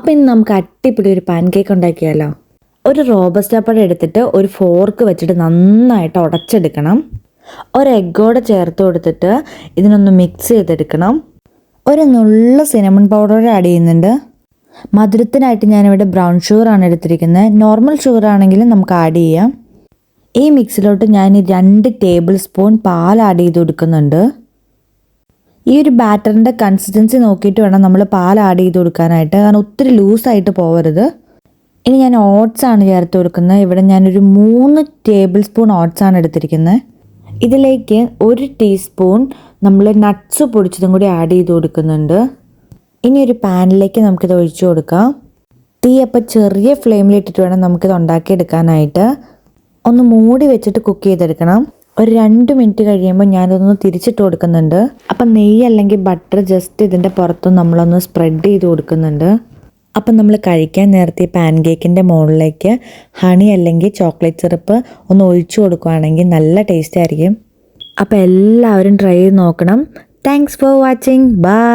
അപ്പോൾ ഇന്ന് നമുക്ക് അടിപൊളി ഒരു പാൻ കേക്ക് ഉണ്ടാക്കിയാലോ. ഒരു റോബസ്റ്റ പഴം എടുത്തിട്ട് ഒരു ഫോർക്ക് വെച്ചിട്ട് നന്നായിട്ട് ഉടച്ചെടുക്കണം. ഒരു എഗ്ഗോടെ ചേർത്ത് കൊടുത്തിട്ട് ഇതിനൊന്ന് മിക്സ് ചെയ്തെടുക്കണം. ഒരു നുള്ള സിനമൺ പൗഡർ ആഡ് ചെയ്യുന്നുണ്ട്. മധുരത്തിനായിട്ട് ഞാനിവിടെ ബ്രൗൺ ഷുഗറാണ് എടുത്തിരിക്കുന്നത്. നോർമൽ ഷുഗർ ആണെങ്കിലും നമുക്ക് ആഡ് ചെയ്യാം. ഈ മിക്സിലോട്ട് ഞാൻ 2 ടേബിൾ സ്പൂൺ പാൽ ആഡ് ചെയ്ത് കൊടുക്കുന്നുണ്ട്. ഈ ഒരു ബാറ്ററിൻ്റെ കൺസിസ്റ്റൻസി നോക്കിയിട്ട് വേണം നമ്മൾ പാൽ ആഡ് ചെയ്ത് കൊടുക്കാനായിട്ട്, കാരണം ഒത്തിരി ലൂസായിട്ട് പോകരുത്. ഇനി ഞാൻ ഓട്സ് ആണ് ചേർത്ത് കൊടുക്കുന്നത്. ഇവിടെ ഞാനൊരു 3 ടേബിൾ സ്പൂൺ ഓട്സ് ആണ് എടുത്തിരിക്കുന്നത്. ഇതിലേക്ക് 1 ടീസ്പൂൺ നമ്മൾ നട്ട്സ് പൊടിച്ചതും കൂടി ആഡ് ചെയ്ത് കൊടുക്കുന്നുണ്ട്. ഇനി ഒരു പാനിലേക്ക് നമുക്കിത് ഒഴിച്ചു കൊടുക്കാം. തീ അപ്പോൾ ചെറിയ ഫ്ലെയിമിലിട്ടിട്ട് വേണം നമുക്കിത് ഉണ്ടാക്കിയെടുക്കാനായിട്ട്. ഒന്ന് മൂടി വെച്ചിട്ട് കുക്ക് ചെയ്തെടുക്കണം. ഒരു 2 മിനിറ്റ് കഴിയുമ്പോൾ ഞാനതൊന്ന് തിരിച്ചിട്ട് കൊടുക്കുന്നുണ്ട്. അപ്പം നെയ്യ് അല്ലെങ്കിൽ ബട്ടർ ജസ്റ്റ് ഇതിൻ്റെ പുറത്തും നമ്മളൊന്ന് സ്പ്രെഡ് ചെയ്ത് കൊടുക്കുന്നുണ്ട്. അപ്പം നമ്മൾ കഴിക്കാൻ നേരത്തെ പാൻ കേക്കിൻ്റെ മുകളിലേക്ക് ഹണി അല്ലെങ്കിൽ ചോക്ലേറ്റ് സിറപ്പ് ഒന്ന് ഒഴിച്ചു കൊടുക്കുകയാണെങ്കിൽ നല്ല ടേസ്റ്റ് ആയിരിക്കും. അപ്പോൾ എല്ലാവരും ട്രൈ ചെയ്ത് നോക്കണം. Thanks for watching. ബൈ.